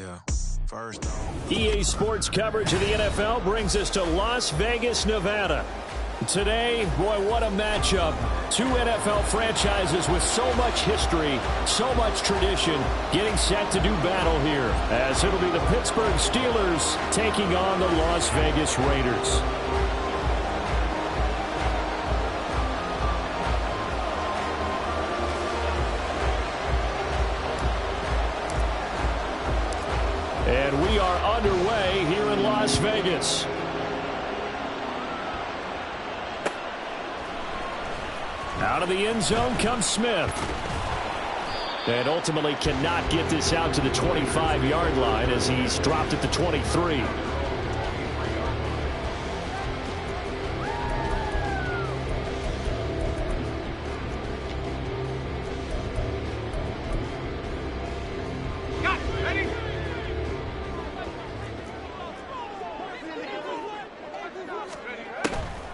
Yeah. First off. EA Sports coverage of the NFL brings us to Las Vegas, Nevada. Today, boy, what a matchup. Two NFL franchises with so much history, so much tradition, getting set to do battle here, as it'll be the Pittsburgh Steelers taking on the Las Vegas Raiders. And we are underway here in Las Vegas. Out of the end zone comes Smith. And ultimately cannot get this out to the 25-yard line as he's dropped at the 23.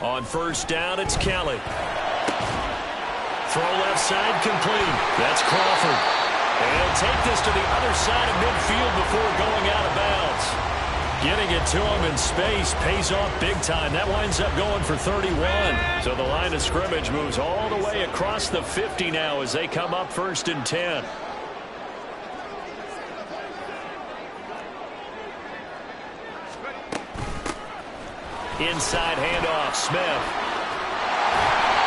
On first down, it's Kelly. Throw left side complete. That's Crawford. And take this to the other side of midfield before going out of bounds. Getting it to him in space pays off big time. That winds up going for 31. So the line of scrimmage moves all the way across the 50 now as they come up first and 10. Inside handoff, Smith.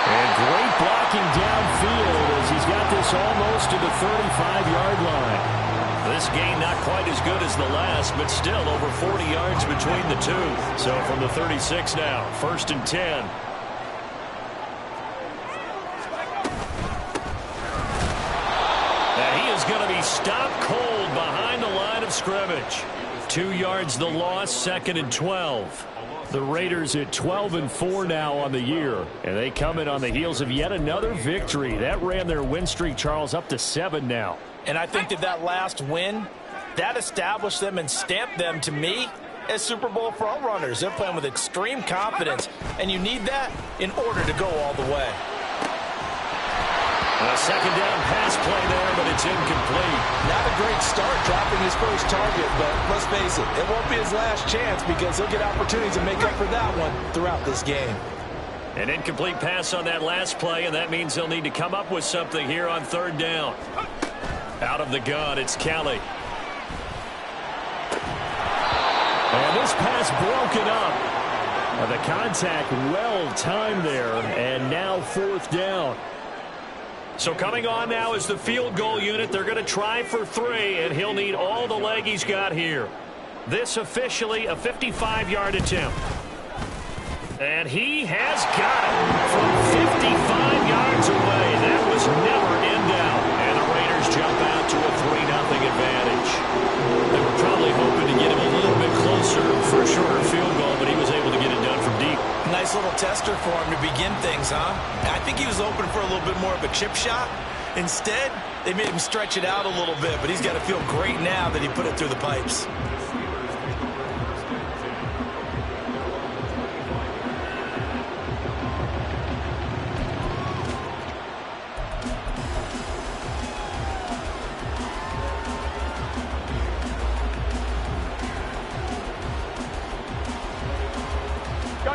And great blocking downfield as he's got this almost to the 35-yard line. This gain not quite as good as the last, but still over 40 yards between the two. So from the 36 now, first and 10. And he is going to be stopped cold behind the line of scrimmage. 2 yards the loss, second and 12. The Raiders at 12-4 now on the year, and they come in on the heels of yet another victory. That ran their win streak, Charles, up to 7 now. And I think that last win, that established them and stamped them, to me, as Super Bowl frontrunners. They're playing with extreme confidence, and you need that in order to go all the way. A second down pass play there, but it's incomplete. Not a great start dropping his first target, but let's face it, it won't be his last chance because he'll get opportunities to make up for that one throughout this game. An incomplete pass on that last play, and that means they'll need to come up with something here on third down. Out of the gun, it's Kelly. And this pass broken up. The contact well timed there, and now fourth down. So coming on now is the field goal unit. They're going to try for 3, and he'll need all the leg he's got here. This officially a 55-yard attempt. And he has got it from 55 yards away. That was never in doubt. And the Raiders jump out to a 3-0 advantage. They were probably hoping to get him a little bit closer for a shorter field goal, but he was able to get it done from deep. Nice little tester for him to begin things, huh? I think he was open for a little bit more of a chip shot. Instead, they made him stretch it out a little bit, but he's got to feel great now that he put it through the pipes.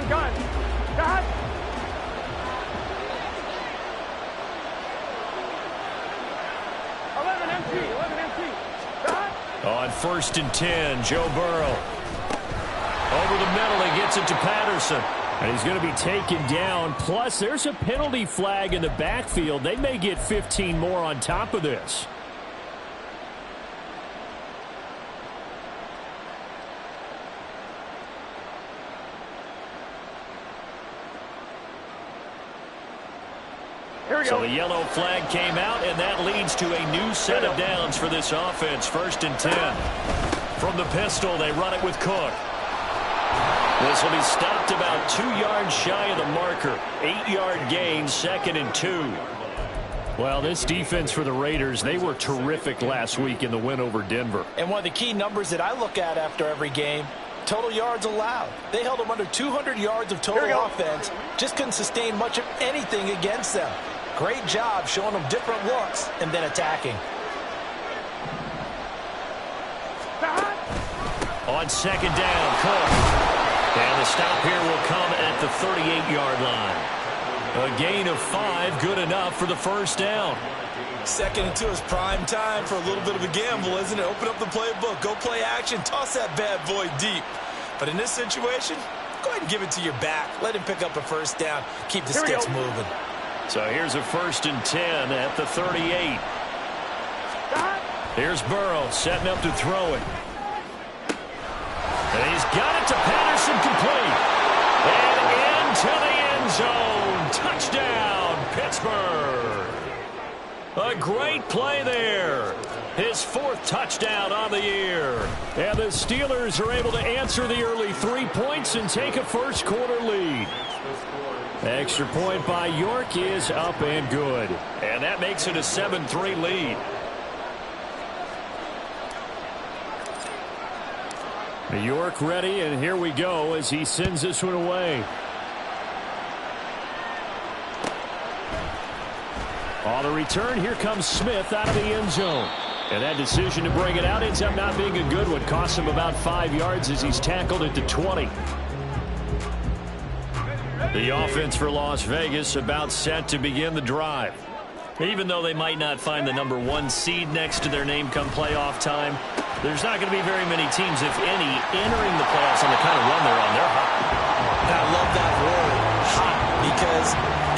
Gun. God. 11 empty. God. On first and 10, Joe Burrow. Over the middle, he gets it to Patterson. And he's going to be taken down. Plus, there's a penalty flag in the backfield. They may get 15 more on top of this. So the yellow flag came out, and that leads to a new set of downs for this offense. First and 10. From the pistol, they run it with Cook. This will be stopped about 2 yards shy of the marker. 8-yard gain, second and 2. Well, this defense for the Raiders, they were terrific last week in the win over Denver. And one of the key numbers that I look at after every game, total yards allowed. They held them under 200 yards of total offense. Just couldn't sustain much of anything against them. Great job showing them different looks and then attacking. On second down, Cook. And the stop here will come at the 38-yard line. A gain of 5, good enough for the first down. Second and 2 is prime time for a little bit of a gamble, isn't it? Open up the playbook, go play action, toss that bad boy deep. But in this situation, go ahead and give it to your back. Let him pick up a first down. Keep the sticks moving. So here's a 1st and 10 at the 38. Here's Burrow setting up to throw it. And he's got it to Patterson, complete. And into the end zone. Touchdown, Pittsburgh. A great play there. His 4th touchdown on the year. And the Steelers are able to answer the early 3 points and take a first-quarter lead. Extra point by York is up and good. And that makes it a 7-3 lead. York ready, and here we go as he sends this one away. On the return, here comes Smith out of the end zone. And that decision to bring it out ends up not being a good one. Costs him about 5 yards as he's tackled at the 20. The offense for Las Vegas about set to begin the drive. Even though they might not find the number 1 seed next to their name come playoff time, there's not going to be very many teams, if any, entering the playoffs on the kind of run they're on. They're hot. I love that word, hot, because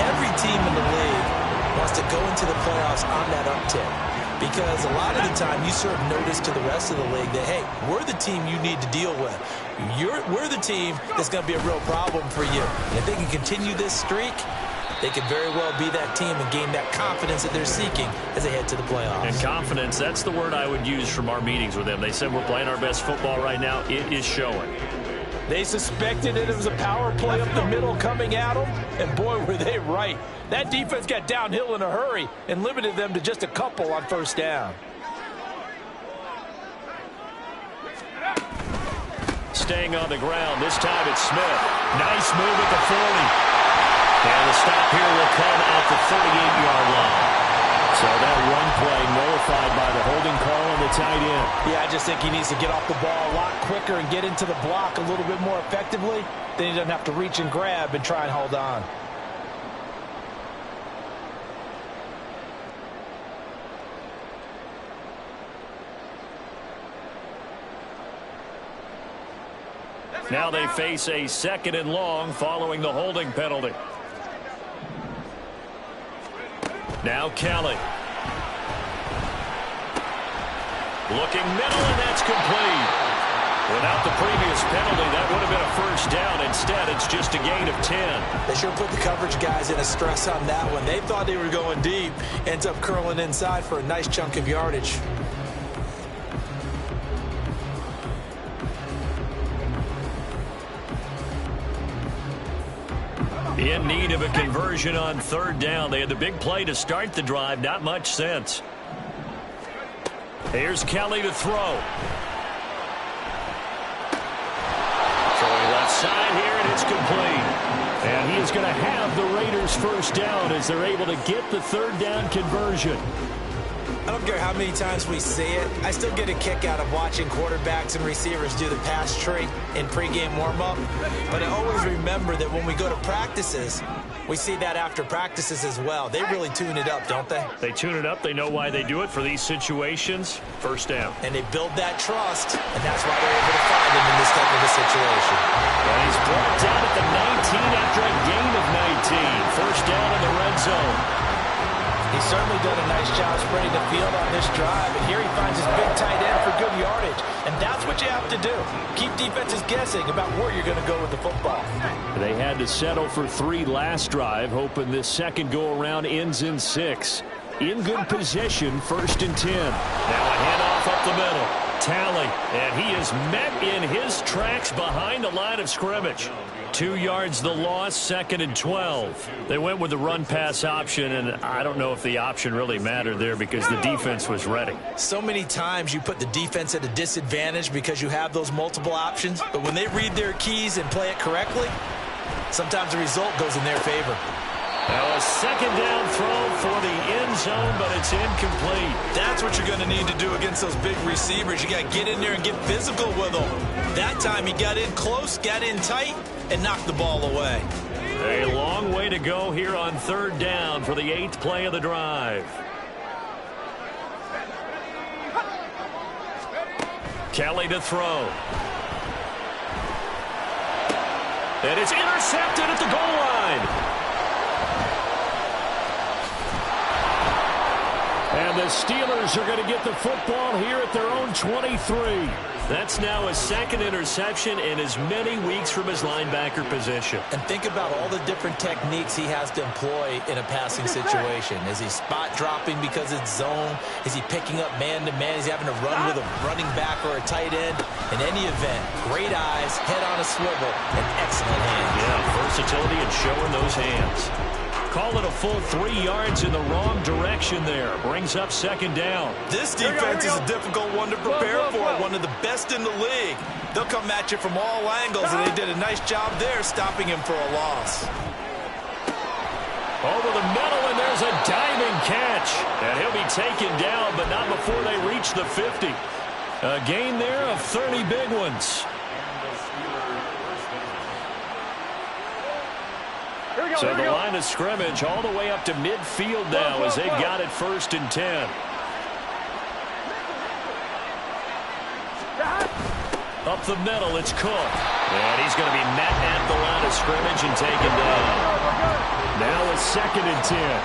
every team in the league wants to go into the playoffs on that uptick. Because a lot of the time you serve notice to the rest of the league that, hey, we're the team you need to deal with. We're the team that's going to be a real problem for you. And if they can continue this streak, they could very well be that team and gain that confidence that they're seeking as they head to the playoffs. And confidence, that's the word I would use from our meetings with them. They said we're playing our best football right now. It is showing. They suspected it was a power play up the middle coming at them, and boy, were they right. That defense got downhill in a hurry and limited them to just a couple on first down. Staying on the ground, this time it's Smith. Nice move at the 40. And the stop here will come at the 38-yard line. So that run play nullified by the holding call on the tight end. Yeah, I just think he needs to get off the ball a lot quicker and get into the block a little bit more effectively. Then he doesn't have to reach and grab and try and hold on. Now they face a 2nd and long following the holding penalty. Now Kelly. Looking middle, and that's complete. Without the previous penalty, that would have been a first down. Instead, it's just a gain of 10. They sure put the coverage guys in a stress on that one. They thought they were going deep. Ends up curling inside for a nice chunk of yardage. In need of a conversion on 3rd down. They had the big play to start the drive. Not much sense. Here's Kelly to throw. Throwing left side here, and it's complete. And he is going to have the Raiders first down as they're able to get the 3rd down conversion. I don't care how many times we see it. I still get a kick out of watching quarterbacks and receivers do the pass tree in pregame warm-up. But I always remember that when we go to practices, we see that after practices as well. They really tune it up, don't they? They tune it up. They know why they do it for these situations. First down. And they build that trust, and that's why they're able to find him in this type of a situation. And he's brought down at the 19 after a gain of 19. First down in the red zone. He's certainly done a nice job spreading the field on this drive, and here he finds his big tight end for good yardage. And that's what you have to do. Keep defenses guessing about where you're going to go with the football. They had to settle for 3 last drive, hoping this second go-around ends in 6. In good position, 1st and 10. Now a handoff up the middle. Tally, and he is met in his tracks behind the line of scrimmage. 2 yards the loss, 2nd and 12. They went with the run-pass option, and I don't know if the option really mattered there because the defense was ready. So many times you put the defense at a disadvantage because you have those multiple options, but when they read their keys and play it correctly, sometimes the result goes in their favor. Now a second down throw for the end zone, but it's incomplete. That's what you're going to need to do against those big receivers. You got to get in there and get physical with them. That time he got in close, got in tight, and knocked the ball away. A long way to go here on third down for the 8th play of the drive. Kelly to throw. And it's intercepted at the goal line. And the Steelers are going to get the football here at their own 23. That's now his second interception in as many weeks from his linebacker position. And think about all the different techniques he has to employ in a passing situation. Is he spot dropping because it's zone? Is he picking up man-to-man? Is he having to run with a running back or a tight end? In any event, great eyes, head on a swivel, and excellent hands. Yeah, versatility and showing those hands. Call it a full 3 yards in the wrong direction there. Brings up second down. This defense is a difficult one to prepare for. One of the best in the league. They'll come at you from all angles, and they did a nice job there stopping him for a loss. Over the middle, and there's a diving catch. And he'll be taken down, but not before they reach the 50. A gain there of 30 big ones. So the line of scrimmage all the way up to midfield now as they've got it 1st and 10. Up the middle, it's Cook. And he's going to be met at the line of scrimmage and taken down. Now a 2nd and 10.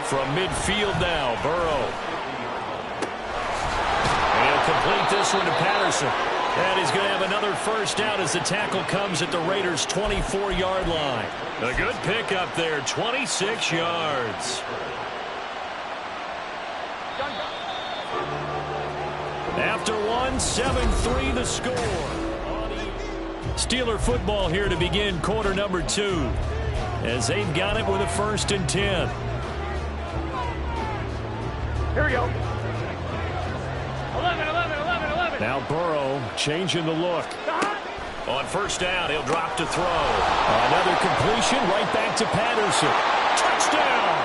From midfield now, Burrow. And he'll complete this one to Patterson. And he's going to have another first down as the tackle comes at the Raiders' 24-yard line. A good pickup there, 26 yards. After one, 7-3 the score. Steeler football here to begin quarter number 2 as they've got it with a 1st and 10. Here we go. 11. Now Burrow changing the look. On first down, he'll drop to throw. Another completion right back to Patterson. Touchdown!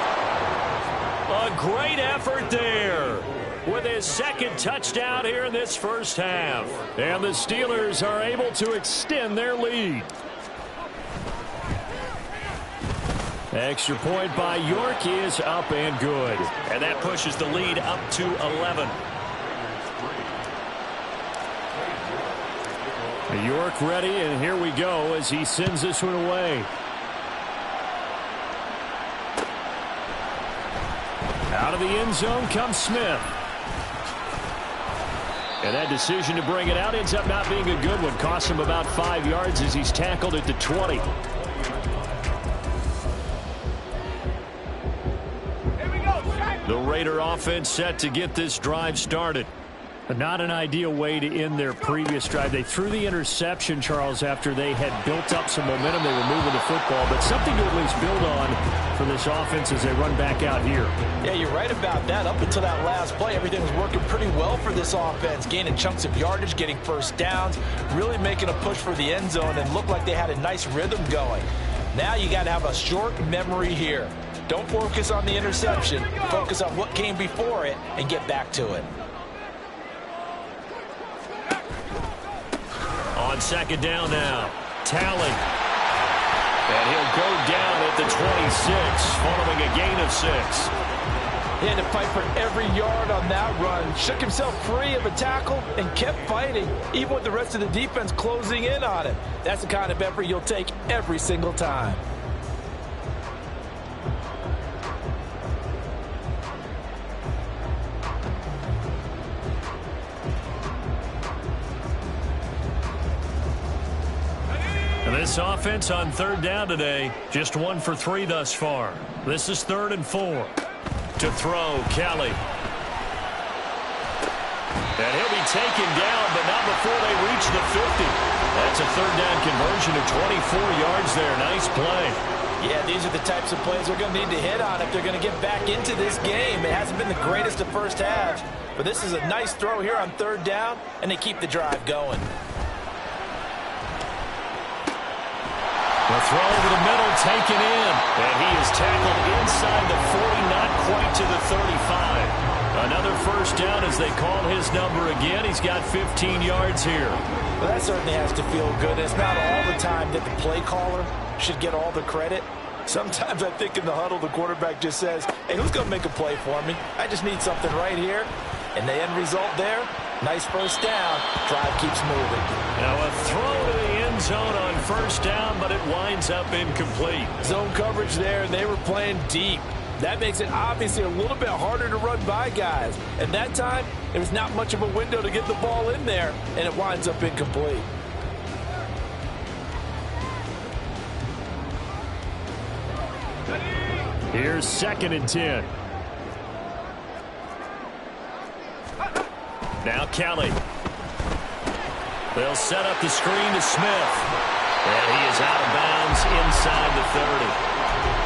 A great effort there with his 2nd touchdown here in this first half. And the Steelers are able to extend their lead. Extra point by York is up and good. And that pushes the lead up to 11. York ready, and here we go as he sends this one away. Out of the end zone comes Smith. And that decision to bring it out ends up not being a good one. Costs him about 5 yards as he's tackled at the 20. The Raider offense set to get this drive started. But not an ideal way to end their previous drive. They threw the interception, Charles, after they had built up some momentum. They were moving the football, but something to at least build on for this offense as they run back out here. Yeah, you're right about that. Up until that last play, everything was working pretty well for this offense. Gaining chunks of yardage, getting first downs, really making a push for the end zone, and looked like they had a nice rhythm going. Now you got to have a short memory here. Don't focus on the interception. Focus on what came before it and get back to it. On second down now, Talley. And he'll go down at the 26, following a gain of 6. He had to fight for every yard on that run. Shook himself free of a tackle and kept fighting, even with the rest of the defense closing in on him. That's the kind of effort you'll take every single time. This offense on third down today, just 1 for 3 thus far. This is 3rd and 4. To throw, Kelly. And he'll be taken down, but not before they reach the 50. That's a 3rd down conversion of 24 yards there. Nice play. Yeah, these are the types of plays they're going to need to hit on if they're going to get back into this game. It hasn't been the greatest of first halves, but this is a nice throw here on 3rd down, and they keep the drive going. The throw over the middle, taken in. And he is tackled inside the 40, not quite to the 35. Another first down as they call his number again. He's got 15 yards here. Well, that certainly has to feel good. It's not all the time that the play caller should get all the credit. Sometimes I think in the huddle, the quarterback just says, hey, who's going to make a play for me? I just need something right here. And the end result there, nice first down. Drive keeps moving. Now a throw to the end zone on first down, but it winds up incomplete. Zone coverage there, and they were playing deep. That makes it obviously a little bit harder to run by guys. At that time, there was not much of a window to get the ball in there, and it winds up incomplete. Here's 2nd and 10. Now Kelly. They'll set up the screen to Smith. And he is out of bounds inside the 30.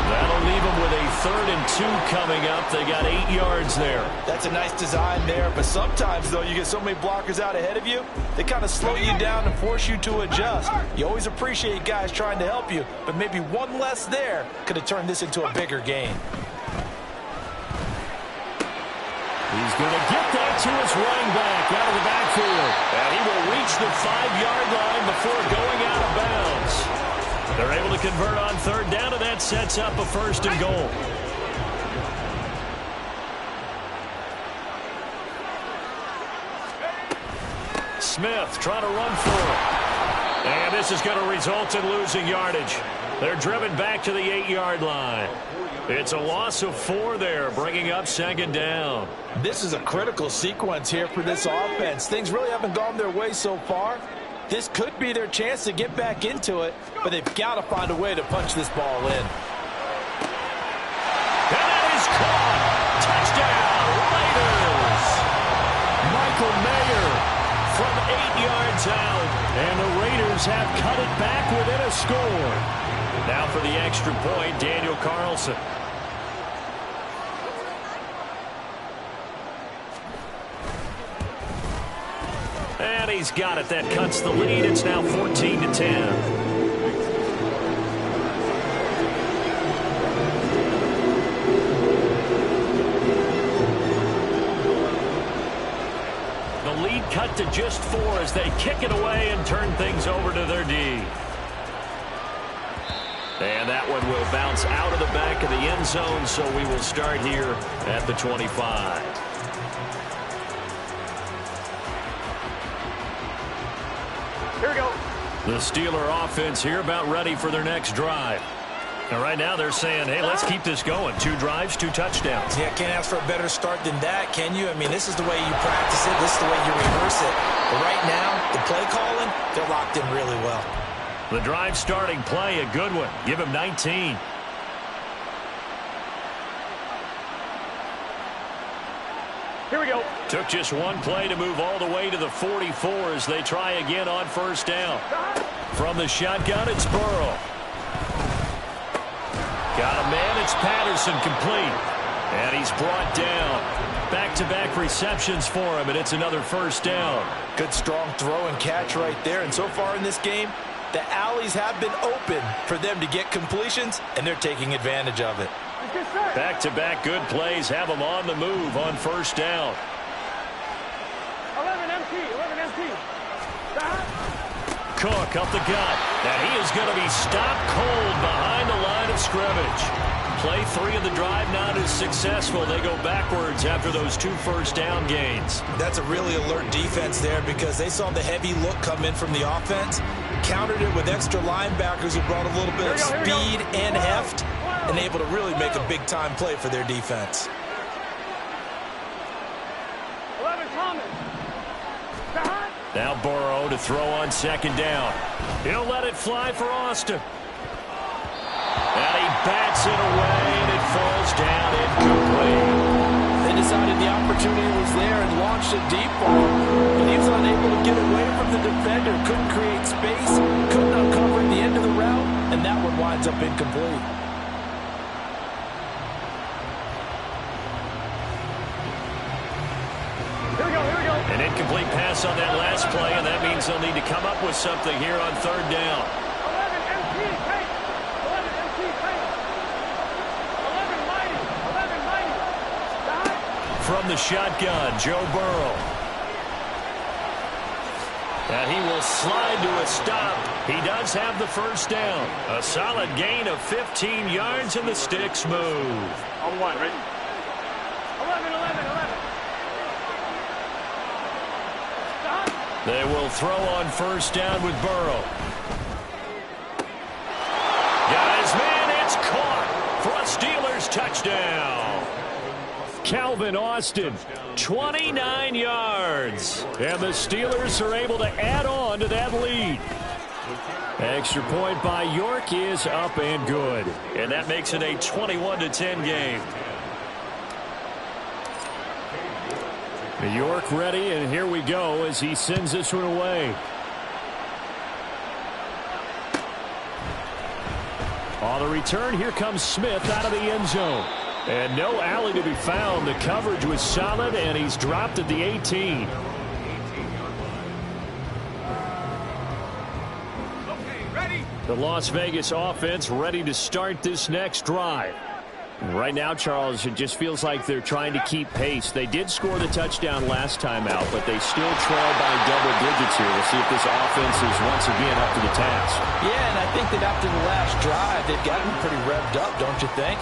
That'll leave them with a 3rd and 2 coming up. They got 8 yards there. That's a nice design there, but sometimes, though, you get so many blockers out ahead of you, they kind of slow you down and force you to adjust. You always appreciate guys trying to help you, but maybe one less there could have turned this into a bigger game. He's going to get that to his running back out of the backfield. And he will reach the 5-yard line before going out of bounds. They're able to convert on 3rd down, and that sets up a 1st and goal. Smith trying to run for it. And this is going to result in losing yardage. They're driven back to the 8-yard line. It's a loss of 4 there, bringing up 2nd down. This is a critical sequence here for this offense. Things really haven't gone their way so far. This could be their chance to get back into it, but they've got to find a way to punch this ball in. And that is caught. Touchdown, Raiders. Michael Mayer from 8 yards out, and the Raiders have cut it back within a score. Now for the extra point, Daniel Carlson. And he's got it. That cuts the lead. It's now 14-10. Lead cut to just 4 as they kick it away and turn things over to their D. And that one will bounce out of the back of the end zone, so we will start here at the 25. Here we go. The Steeler offense here about ready for their next drive. And right now they're saying, hey, let's keep this going. 2 drives, 2 touchdowns. Yeah, can't ask for a better start than that, can you? I mean, this is the way you practice it. This is the way you rehearse it. But right now, the play calling, they're locked in really well. The drive starting play, a good one. Give him 19. Here we go. Took just 1 play to move all the way to the 44 as they try again on first down. From the shotgun, it's Burrow. Got a man, it's Patterson, complete. And he's brought down. Back-to-back receptions for him, and it's another first down. Good strong throw and catch right there. And so far in this game, the alleys have been open for them to get completions, and they're taking advantage of it. Back-to-back good plays have them on the move on first down. 11 empty. Cook up the gut. And he is going to be stopped cold behind the line of scrimmage. Play 3 of the drive not as successful. They go backwards after those 2 first down gains. That's a really alert defense there because they saw the heavy look come in from the offense, countered it with extra linebackers who brought a little bit of speed and heft, and able to really make a big-time play for their defense. 11 Thomas. Now Burrow to throw on second down. He'll let it fly for Austin. And he bats it away, and it falls down incomplete. They decided the opportunity was there and launched a deep ball, but he was unable to get away from the defender, couldn't create space, couldn't uncover at the end of the route, and that one winds up incomplete. An incomplete pass on that last play, and that means they'll need to come up with something here on third down. 11 empty. from the shotgun, Joe Burrow. And he will slide to a stop. He does have the first down. A solid gain of 15 yards, and the sticks move. On one, ready? 11, 11, 11. Stop. They will throw on first down with Burrow. Guys, man, it's caught for a Steelers touchdown. Calvin Austin, 29 yards. And the Steelers are able to add on to that lead. Extra point by York is up and good. And that makes it a 21-10 game. York ready, and here we go as he sends this one away. On the return, here comes Smith out of the end zone. And no alley to be found. The coverage was solid, and he's dropped at the 18. The Las Vegas offense ready to start this next drive. Right now, Charles, it just feels like they're trying to keep pace. They did score the touchdown last time out, but they still trail by double digits here. We'll see if this offense is once again up to the task. Yeah, and I think that after the last drive, they've gotten pretty revved up, don't you think?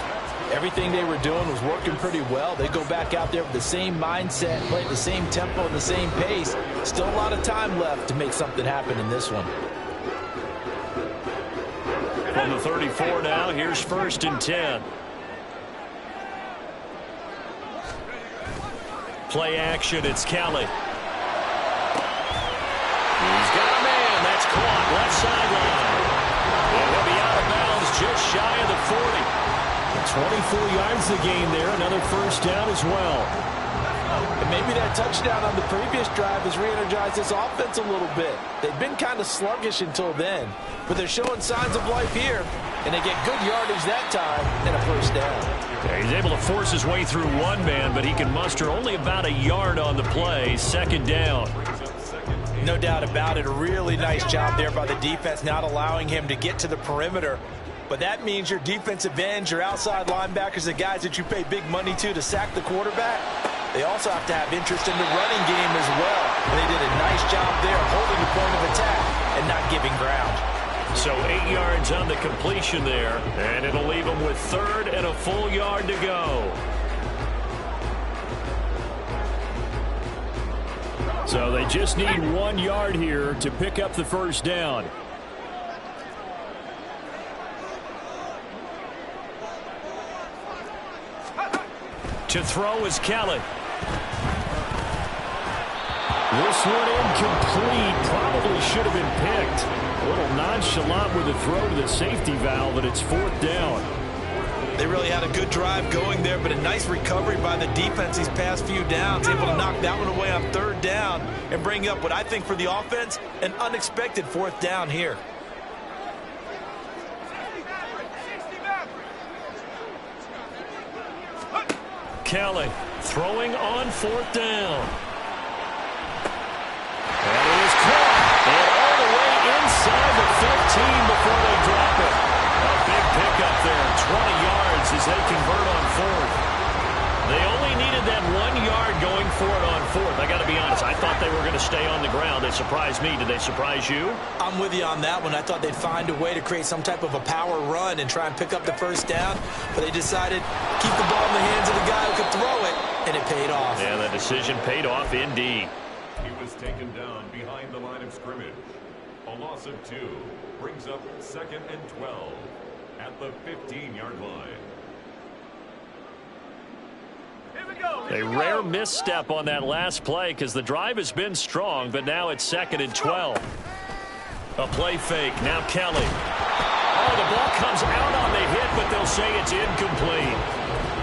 Everything they were doing was working pretty well. They go back out there with the same mindset, play at the same tempo and the same pace. Still a lot of time left to make something happen in this one. From the 34 now, here's first and 10. Play action, it's Kelly. He's got a man, that's caught, left sideline. And he'll be out of bounds just shy of the 40. 24 yards the gain there, another first down as well. And maybe that touchdown on the previous drive has re-energized this offense a little bit. They've been kind of sluggish until then, but they're showing signs of life here, and they get good yardage that time and a first down. Yeah, he's able to force his way through one man, but he can muster only about a yard on the play. Second down. No doubt about it. A really nice job there by the defense, not allowing him to get to the perimeter. But that means your defensive ends, your outside linebackers, the guys that you pay big money to sack the quarterback, they also have to have interest in the running game as well. And they did a nice job there holding the point of attack and not giving ground. So 8 yards on the completion there, and it'll leave them with third and a full yard to go. So they just need 1 yard here to pick up the first down. To throw is Kelly. This one incomplete. Probably should have been picked. A little nonchalant with the throw to the safety valve, but it's fourth down. They really had a good drive going there, but a nice recovery by the defense these past few downs. Able to knock that one away on third down and bring up what I think for the offense, an unexpected fourth down here. Kelly throwing on fourth down. And it is caught. And all the way inside the 15 before they drop it. A big pickup there, 20 yards as they convert on fourth. They only needed that 1 yard going for it on fourth. I got to be honest, I thought they were going to stay on the ground. They surprised me. Did they surprise you? I'm with you on that one. I thought they'd find a way to create some type of a power run and try and pick up the first down, but they decided to keep the ball in the hands of the guy who could throw it, and it paid off. Yeah, the decision paid off indeed. He was taken down behind the line of scrimmage. A loss of 2 brings up 2nd and 12 at the 15-yard line. A rare misstep on that last play because the drive has been strong, but now it's 2nd and 12. A play fake. Now Kelly. Oh, the ball comes out on the hit, but they'll say it's incomplete.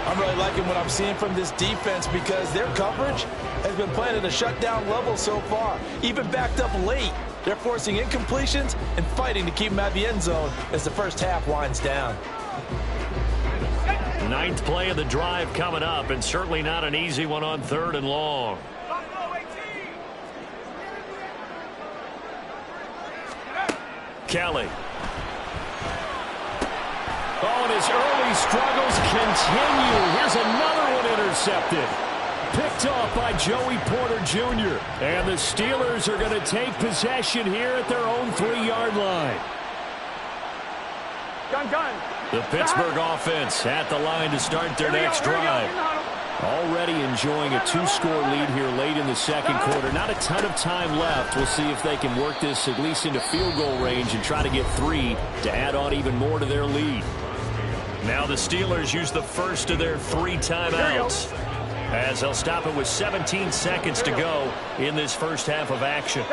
I'm really liking what I'm seeing from this defense because their coverage has been playing at a shutdown level so far. Even backed up late, they're forcing incompletions and fighting to keep them at the end zone as the first half winds down. 9th play of the drive coming up, and certainly not an easy one on 3rd and long. Kelly. Oh, and his early struggles continue. Here's another one intercepted. picked off by Joey Porter Jr. And the Steelers are going to take possession here at their own 3-yard line. Gun. The Pittsburgh offense at the line to start their next drive. Already enjoying a 2-score lead here late in the second quarter. Not a ton of time left. We'll see if they can work this at least into field goal range and try to get 3 to add on even more to their lead. Now the Steelers use the first of their 3 timeouts, as they'll stop it with 17 seconds to go in this first half of action.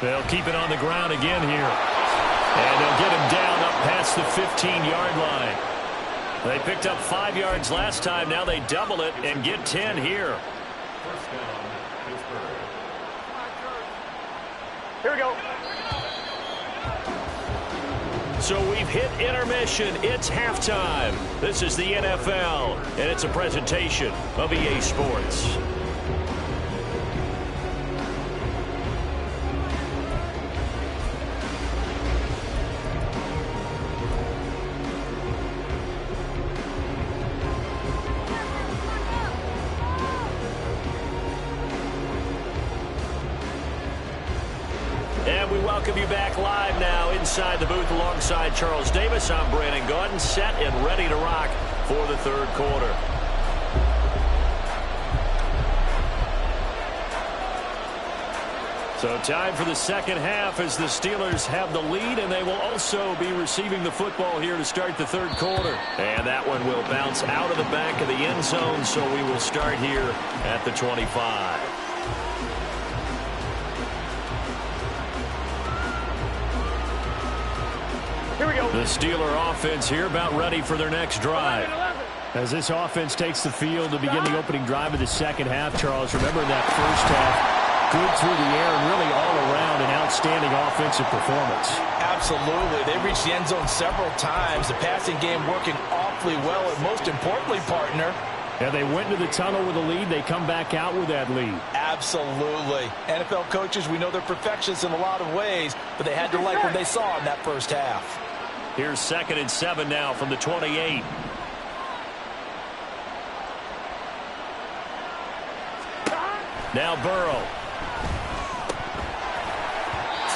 They'll keep it on the ground again here. And they'll get him down up past the 15-yard line. They picked up 5 yards last time. Now they double it and get 10 here. First down, Pittsburgh. Here we go. So we've hit intermission. It's halftime. This is the NFL, and it's a presentation of EA Sports. Welcome you back live now inside the booth alongside Charles Davis. I'm Brandon Gaudin, set and ready to rock for the third quarter. So time for the second half as the Steelers have the lead, and they will also be receiving the football here to start the third quarter. And that one will bounce out of the back of the end zone, so we will start here at the 25. Here we go. The Steeler offense here about ready for their next drive. As this offense takes the field to begin the opening drive of the second half, Charles, remember that first half, good through the air and really all around an outstanding offensive performance. Absolutely. They reached the end zone several times. The passing game working awfully well, and most importantly, partner, Yeah, they went into the tunnel with a lead. They come back out with that lead. absolutely. NFL coaches, we know they're perfectionists in a lot of ways, but they had to like what they saw in that first half. Here's 2nd and 7 now from the 28. Now Burrow.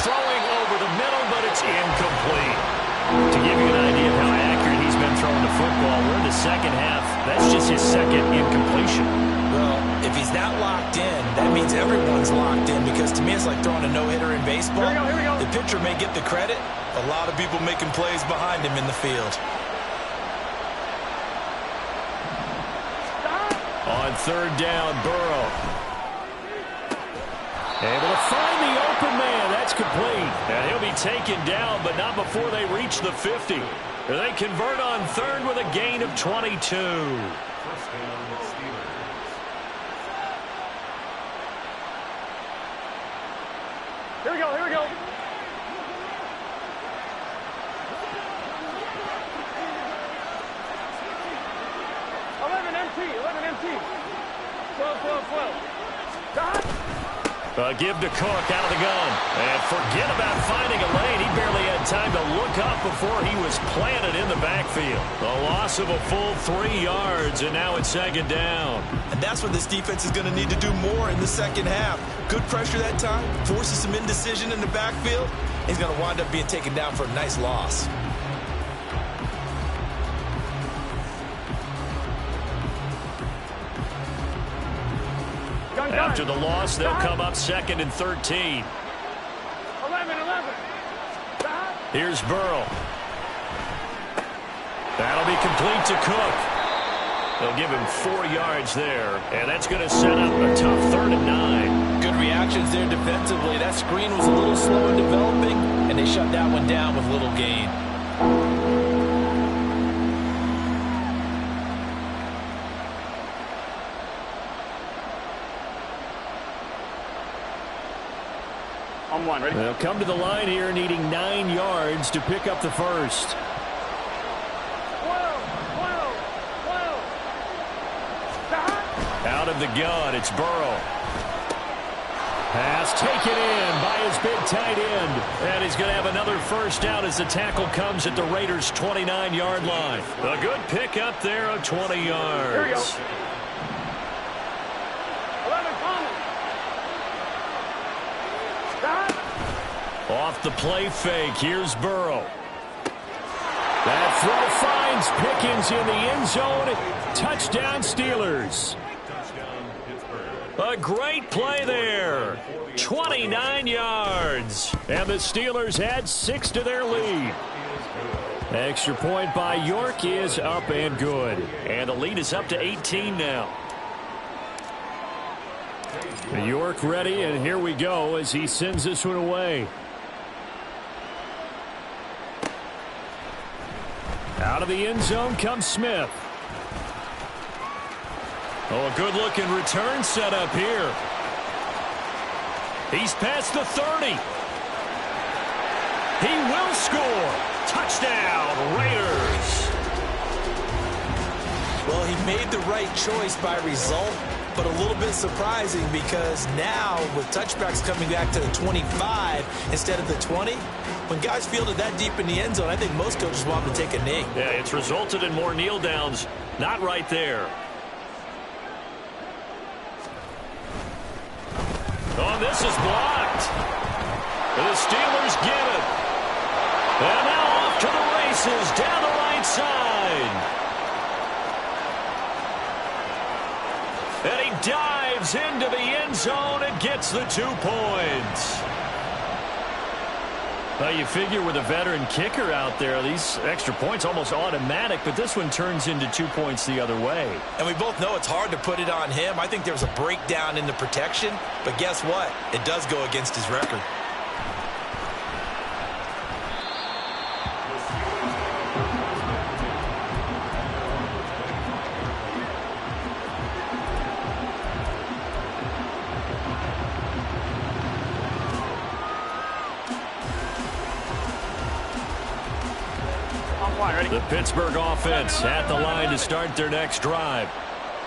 Throwing over the middle, but it's incomplete. To give you an idea of how accurate he's been throwing the football, we're in the second half. That's just his second incompletion. Well, if he's not locked in, that means everyone's locked in, because to me it's like throwing a no-hitter in baseball. Here we go. The pitcher may get the credit. A lot of people making plays behind him in the field. On 3rd down, Burrow. Able to find the open man. That's complete. And he'll be taken down, but not before they reach the 50. They convert on 3rd with a gain of 22. First down, Steelers. Here we go. Here we go. MT. 12. Give to Cook out of the gun. And forget about finding a lane. He barely had time to look up before he was planted in the backfield. The loss of a full 3 yards, and now it's 2nd down. And that's what this defense is going to need to do more in the second half. Good pressure that time, forces some indecision in the backfield. He's going to wind up being taken down for a nice loss. After the loss, they'll come up 2nd and 13. 11. Here's Burrow. That'll be complete to Cook. They'll give him 4 yards there, and that's going to set up a tough 3rd and 9. Good reactions there defensively. That screen was a little slow in developing, and they shut that one down with little gain. On 1, ready? They'll come to the line here needing 9 yards to pick up the first. 12. Out of the gun, it's Burrow. Pass taken in by his big tight end. And he's going to have another first down as the tackle comes at the Raiders' 29-yard line. A good pick up there of 20 yards. Here we go. Off the play fake, here's Burrow. That throw finds Pickens in the end zone. Touchdown, Steelers. A great play there. 29 yards. And the Steelers add 6 to their lead. Extra point by York is up and good. And the lead is up to 18 now. York ready, and here we go as he sends this one away. Out of the end zone comes Smith. Oh, a good-looking return set up here. He's past the 30. He will score. Touchdown, Raiders. Well, he made the right choice by result, but a little bit surprising because now with touchbacks coming back to the 25 instead of the 20, when guys fielded that deep in the end zone, I think most coaches want them to take a knee. Yeah, it's resulted in more kneel downs. Not right there. Oh, this is blocked. The Steelers get it. And now off to the races down the right side. And he dives into the end zone and gets the 2 points. Well, you figure with a veteran kicker out there, these extra points almost automatic, but this one turns into 2 points the other way. And we both know it's hard to put it on him. I think there was a breakdown in the protection, but guess what? It does go against his record. The Pittsburgh offense at the line to start their next drive.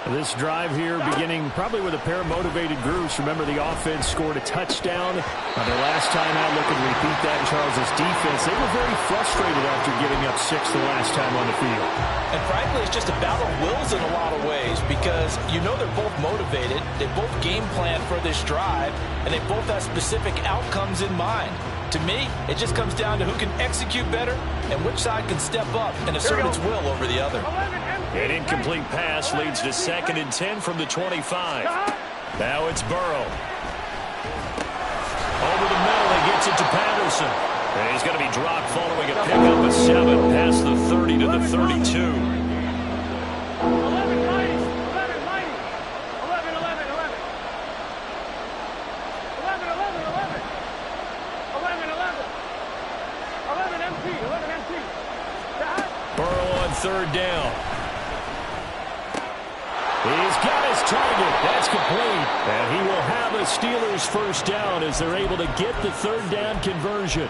This drive here beginning probably with a pair of motivated groups. Remember, the offense scored a touchdown. Their last time out, looking to repeat that in Charles' defense. They were very frustrated after giving up 6 the last time on the field. And frankly, it's just a battle of wills in a lot of ways because you know they're both motivated. They both game plan for this drive, and they both have specific outcomes in mind. To me, it just comes down to who can execute better and which side can step up and assert its will over the other. An incomplete pass leads to 2nd and 10 from the 25. Now it's Burrow. Over the middle, he gets it to Patterson. And he's going to be dropped following a pickup of 7 past the 30 to the 32. 11, 11. Burrow on 3rd down. He's got his target. That's complete. And he will have a Steelers 1st down as they're able to get the 3rd down conversion.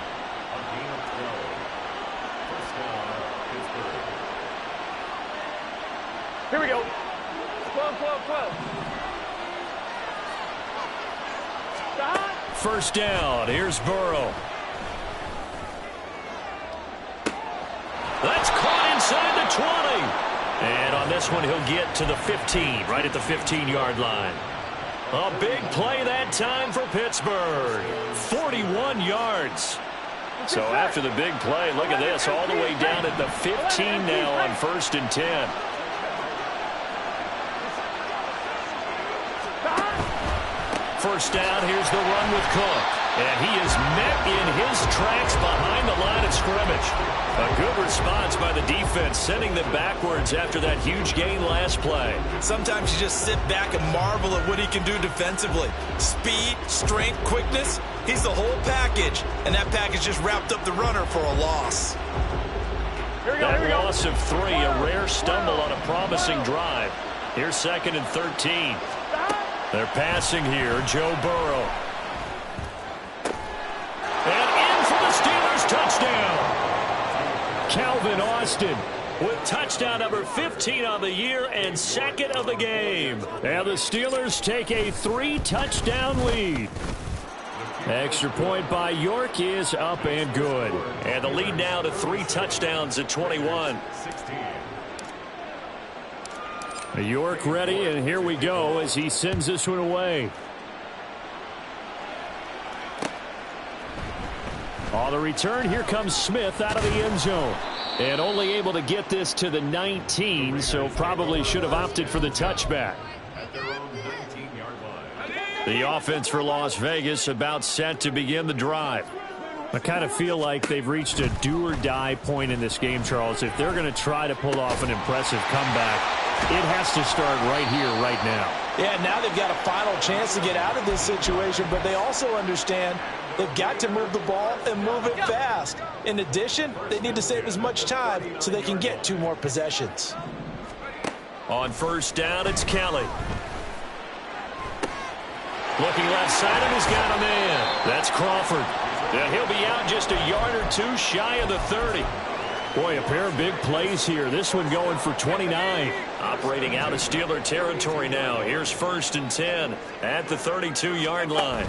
Here we go. 12. 1st down. Here's Burrow. That's caught inside the 20. And on this one, he'll get to the 15, right at the 15-yard line. A big play that time for Pittsburgh. 41 yards. So after the big play, look at this, all the way down at the 15 now on 1st and 10. First down, here's the run with Cook. And he is met in his tracks behind the line of scrimmage. A good response by the defense, sending them backwards after that huge gain last play. Sometimes you just sit back and marvel at what he can do defensively. Speed, strength, quickness, he's the whole package. And that package just wrapped up the runner for a loss. That loss of 3, a rare stumble on a promising drive. Here's 2nd and 13. They're passing here, Joe Burrow. And in for the Steelers touchdown. Calvin Austin with touchdown number 15 on the year and 2nd of the game. And the Steelers take a 3-touchdown lead. Extra point by York is up and good. And the lead now to 3 touchdowns at 21. York ready, and here we go as he sends this one away. On the return, here comes Smith out of the end zone. And only able to get this to the 19, so probably should have opted for the touchback. At their own 19-yard line. The offense for Las Vegas about set to begin the drive. I kind of feel like they've reached a do-or-die point in this game, Charles. If they're going to try to pull off an impressive comeback, it has to start right here, right now. Yeah, now they've got a final chance to get out of this situation, but they also understand they've got to move the ball and move it fast. In addition, they need to save as much time so they can get 2 more possessions. On first down, it's Kelly. Looking left side, and he's got a man. That's Crawford. He'll be out just a yard or 2 shy of the 30. Boy, a pair of big plays here. This one going for 29. Operating out of Steeler territory now. Here's first and 10 at the 32-yard line.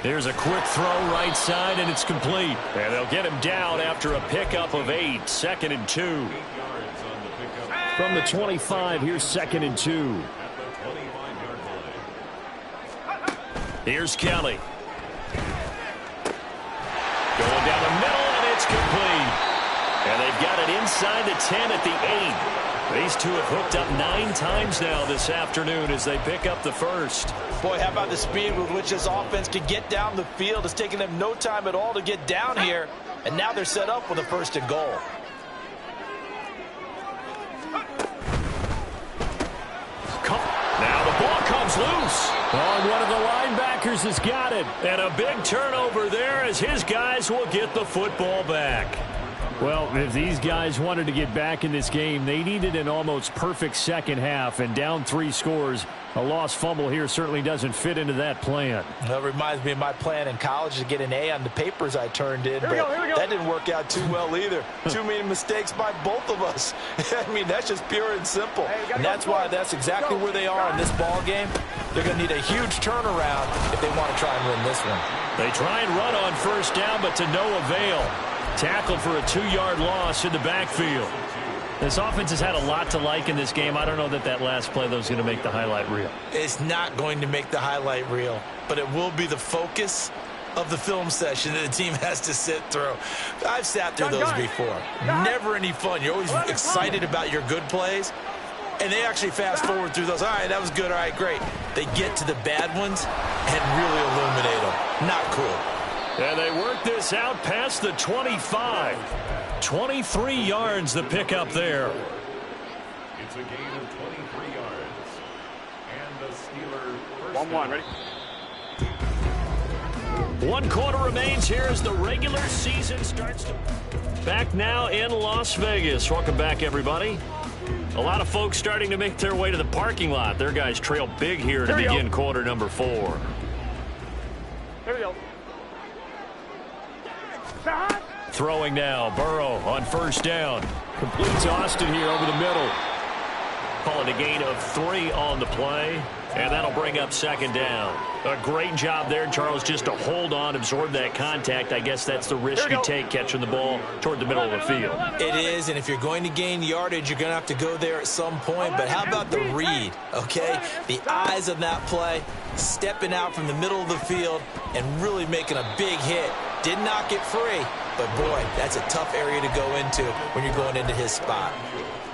There's a quick throw right side, and it's complete. And they'll get him down after a pickup of 8. 2nd and 2. From the 25, here's 2nd and 2. Here's Kelly. Going down the middle, and it's complete. And they've got it inside the 10 at the 8. These two have hooked up 9 times now this afternoon as they pick up the first. Boy, how about the speed with which this offense can get down the field? It's taken them no time at all to get down here, and now they're set up with a 1st and goal. Now the ball comes loose. Oh, one of the linebackers has got it. And a big turnover there as his guys will get the football back. Well, if these guys wanted to get back in this game, they needed an almost perfect second half, and down 3 scores. A lost fumble here certainly doesn't fit into that plan. That reminds me of my plan in college to get an A on the papers I turned in, but that didn't work out too well either. Too many mistakes by both of us. I mean, that's just pure and simple. And that's why that's exactly where they are in this ball game. They're going to need a huge turnaround if they want to try and win this one. They try and run on first down, but to no avail. Tackled for a 2-yard loss in the backfield. This offense has had a lot to like in this game. I don't know that last play, though, is going to make the highlight reel. It's not going to make the highlight reel, but it will be the focus of the film session that the team has to sit through. I've sat through those before. Never any fun. You're always excited about your good plays, and they actually fast forward through those. All right, that was good. All right, great. They get to the bad ones and really illuminate them. Not cool. And they work this out past the 25. 23 yards the pickup there. It's a gain of 23 yards. And the Steelers first 1-1, ready? 1 quarter remains here as the regular season starts to... Back now in Las Vegas. Welcome back, everybody. A lot of folks starting to make their way to the parking lot. Their guys trail big here to begin quarter number 4. Here we go. Throwing now, Burrow on first down. Completes Austin here over the middle. Calling a gain of 3 on the play, and that'll bring up 2nd down. A great job there, Charles, just to hold on, absorb that contact. I guess that's the risk you take catching the ball toward the middle of the field. It is, and if you're going to gain yardage, you're going to have to go there at some point. But how about the read, okay? The eyes of that play, stepping out from the middle of the field and really making a big hit. Did not get free, but boy, that's a tough area to go into when you're going into his spot.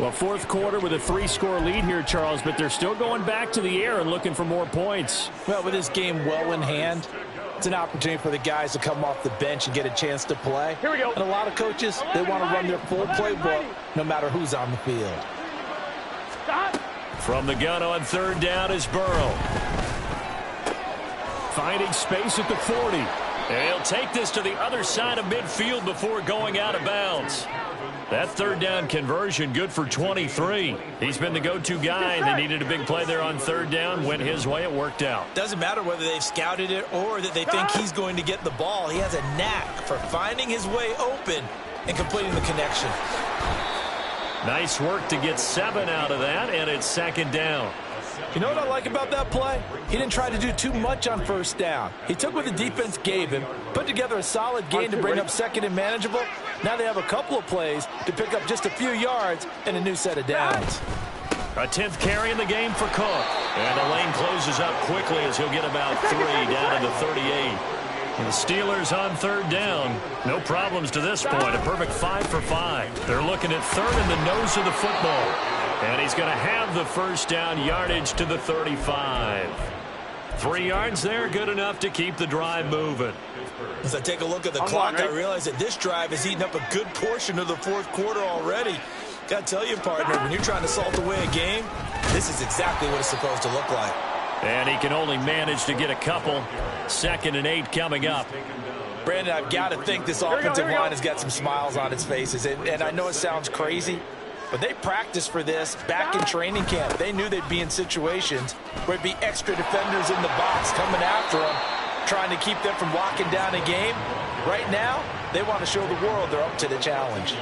Well, 4th quarter with a 3-score lead here, Charles, but they're still going back to the air and looking for more points. Well, with this game well in hand, it's an opportunity for the guys to come off the bench and get a chance to play. Here we go. And a lot of coaches, they want to run their full playbook no matter who's on the field. From the gun on 3rd down is Burrow. Finding space at the 40. And he'll take this to the other side of midfield before going out of bounds. That 3rd down conversion good for 23. He's been the go-to guy. They needed a big play there on 3rd down. Went his way. It worked out. Doesn't matter whether they've scouted it or that they think he's going to get the ball. He has a knack for finding his way open and completing the connection. Nice work to get 7 out of that, and it's 2nd down. You know what I like about that play? He didn't try to do too much on 1st down. He took what the defense gave him, put together a solid gain to bring up 2nd and manageable. Now they have a couple of plays to pick up just a few yards and a new set of downs. A 10th carry in the game for Cook. And the lane closes up quickly as he'll get about 3 down to the 38. The Steelers on third down. No problems to this point. A perfect 5 for 5. They're looking at third in the nose of the football. And he's going to have the first down, yardage to the 35. 3 yards there, good enough to keep the drive moving. As I take a look at the clock, I realize that this drive has eaten up a good portion of the fourth quarter already. Got to tell you, partner, when you're trying to salt away a game, this is exactly what it's supposed to look like. And he can only manage to get a couple. 2nd and 8 coming up. Brandon, I've got to think this offensive line has got some smiles on its faces. And I know it sounds crazy, but they practiced for this back in training camp. They knew they'd be in situations where it'd be extra defenders in the box coming after them, trying to keep them from locking down a game. Right now, they want to show the world they're up to the challenge.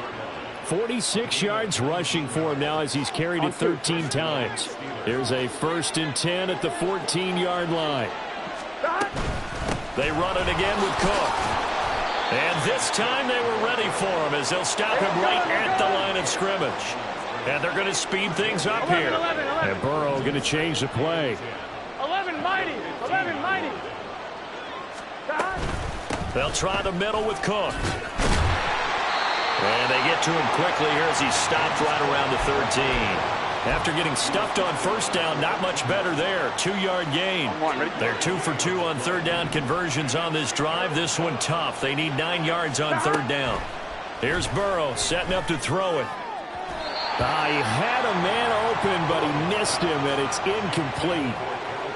46 yards rushing for him now as he's carried it 13 times. Here's a 1st and 10 at the 14-yard line. They run it again with Cook. And this time they were ready for him as they'll stop him right at the line of scrimmage. And they're going to speed things up here. And Burrow going to change the play. 11 mighty. 11 mighty. They'll try the middle with Cook. And they get to him quickly here as he's stopped right around the 13. After getting stuffed on first down, not much better there. 2-yard gain. They're 2 for 2 on third down conversions on this drive. This one tough. They need 9 yards on third down. Here's Burrow setting up to throw it. He had a man open, but he missed him, and it's incomplete.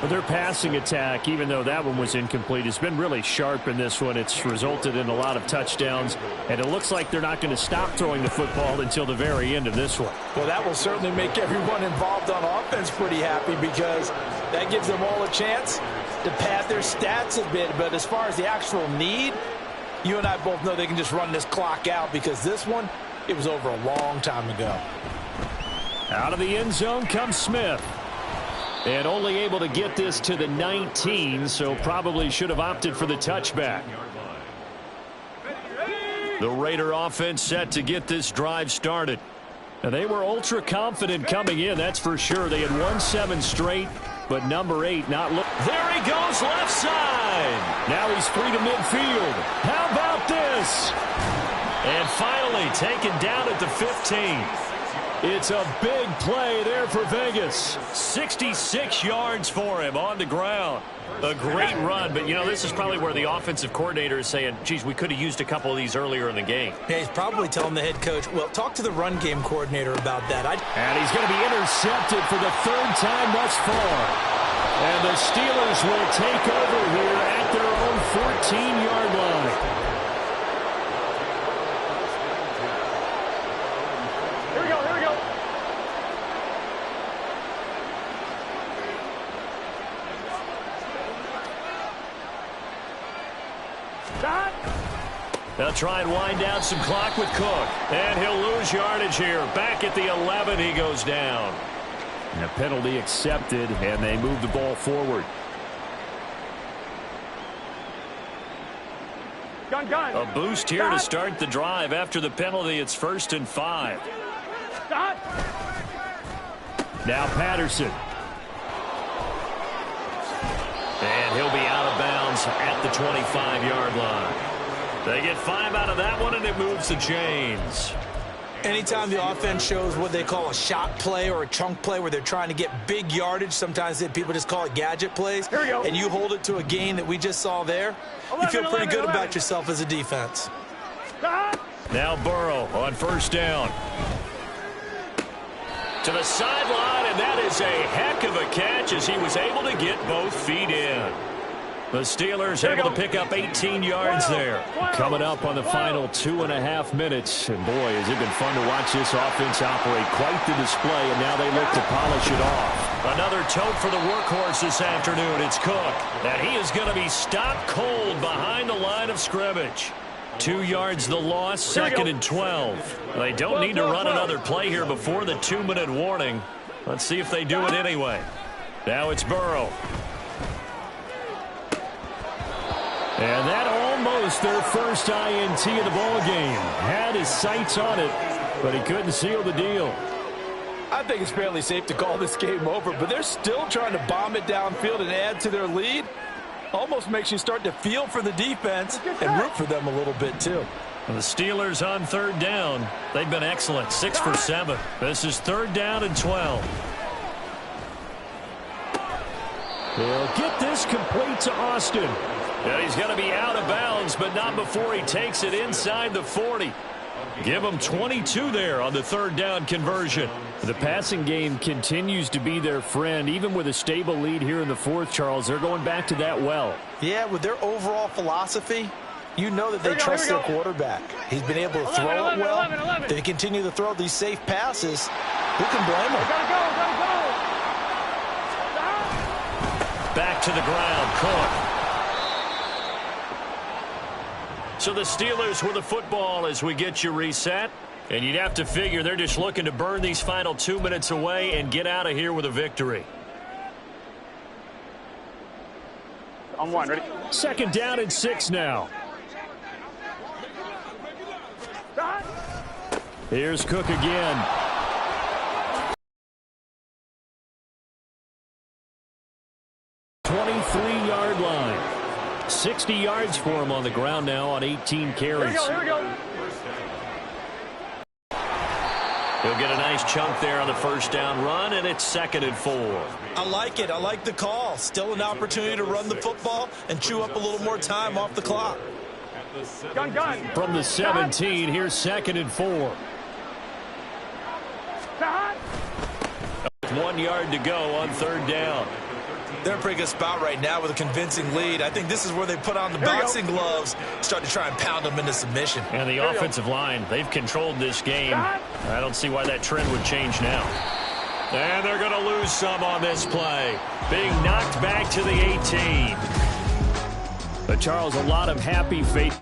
But their passing attack, even though that one was incomplete, has been really sharp in this one. It's resulted in a lot of touchdowns, and it looks like they're not going to stop throwing the football until the very end of this one. Well, that will certainly make everyone involved on offense pretty happy because that gives them all a chance to pad their stats a bit. But as far as the actual need, you and I both know they can just run this clock out because this one, it was over a long time ago. Out of the end zone comes Smith. And only able to get this to the 19, so probably should have opted for the touchback. The Raider offense set to get this drive started. And they were ultra confident coming in, that's for sure. They had won 7 straight, but number 8 not look. There he goes, left side. Now he's free to midfield. How about this? And finally taken down at the 15. It's a big play there for Vegas. 66 yards for him on the ground. A great run, but, you know, this is probably where the offensive coordinator is saying, geez, we could have used a couple of these earlier in the game. Yeah, he's probably telling the head coach, well, talk to the run game coordinator about that. And he's going to be intercepted for the 3rd time thus far. And the Steelers will take over here at their own 14-yard line. They'll try and wind down some clock with Cook. And he'll lose yardage here. Back at the 11, he goes down. And a penalty accepted, and they move the ball forward. Gun. A boost here to start the drive. After the penalty, it's 1st and 5. Now Patterson. And he'll be out of bounds at the 25-yard line. They get 5 out of that one, and it moves the chains. Anytime the offense shows what they call a shot play or a chunk play where they're trying to get big yardage, sometimes people just call it gadget plays, and you hold it to a gain that we just saw there, you feel pretty good about yourself as a defense. Now Burrow on 1st down. To the sideline, and that is a heck of a catch as he was able to get both feet in. The Steelers able to pick up 18 yards there. Coming up on the final 2.5 minutes. And boy, has it been fun to watch this offense operate. Quite the display, and now they look to polish it off. Another tote for the workhorse this afternoon. It's Cook. And he is going to be stopped cold behind the line of scrimmage. 2 yards the loss, 2nd and 12. They don't need to run another play here before the 2-minute warning. Let's see if they do it anyway. Now it's Burrow. And that almost their first INT of the ball game. Had his sights on it, but he couldn't seal the deal. I think it's fairly safe to call this game over, but they're still trying to bomb it downfield and add to their lead. Almost makes you start to feel for the defense and root for them a little bit, too. And the Steelers on third down. They've been excellent, 6 for 7. This is 3rd down and 12. He'll get this complete to Austin. And he's going to be out of bounds, but not before he takes it inside the 40. Give him 22 there on the 3rd down conversion. The passing game continues to be their friend. Even with a stable lead here in the 4th, Charles, they're going back to that well. Yeah, with their overall philosophy, you know that they trust their quarterback. He's been able to throw it well. They continue to throw these safe passes. Who can blame him? Back to the ground, Cook. So the Steelers with the football as we get you reset. And you'd have to figure they're just looking to burn these final 2 minutes away and get out of here with a victory. On 1, ready? 2nd down and 6 now. Here's Cook again. Yard line. 60 yards for him on the ground now on 18 carries. Here we go. He'll get a nice chunk there on the 1st down run, and it's 2nd and 4. I like it. I like the call. Still an opportunity to run the football and chew up a little more time off the clock. Gun. From the 17, here's 2nd and 4. With 1 yard to go on 3rd down. They're in a pretty good spot right now with a convincing lead. I think this is where they put on the boxing gloves, start to try and pound them into submission. And the offensive line, they've controlled this game. I don't see why that trend would change now. And they're going to lose some on this play. Being knocked back to the 18. But Charles, a lot of happy faith.